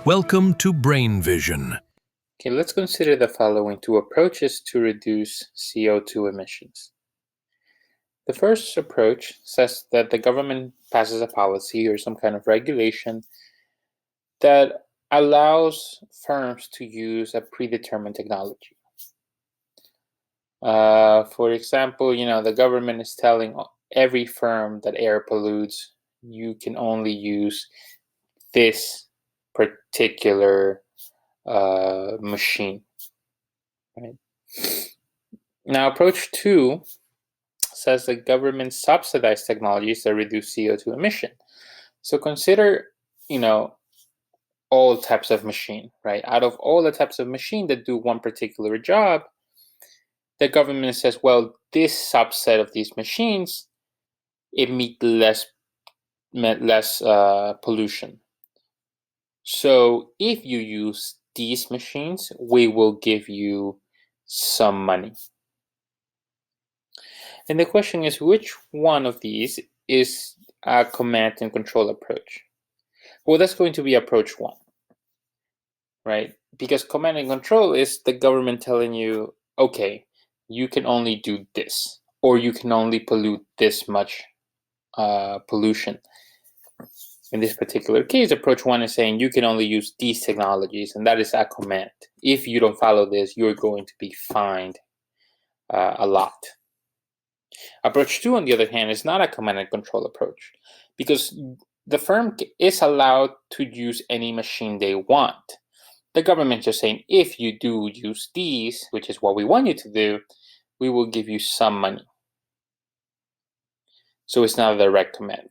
Welcome to Brain Vision. Okay, let's consider the following two approaches to reduce CO2 emissions. The first approach says that the government passes a policy or some kind of regulation that allows firms to use a predetermined technology. For example, the government is telling every firm that air pollutes, you can only use this particular machine. Right. Now, approach 2 says that government subsidize technologies that reduce CO2 emission. So consider, all types of machine, right? Out of all the types of machine that do one particular job, the government says, well, this subset of these machines emit less pollution. So if you use these machines, we will give you some money. And the question is, which one of these is a command and control approach? Well, that's going to be approach 1, right? Because command and control is the government telling you, okay, you can only do this, or you can only pollute this much pollution. In this particular case, approach 1 is saying you can only use these technologies, and that is a command. If you don't follow this, you're going to be fined a lot. Approach 2, on the other hand, is not a command and control approach, because the firm is allowed to use any machine they want. The government is saying, if you do use these, which is what we want you to do, we will give you some money. So it's not a direct command.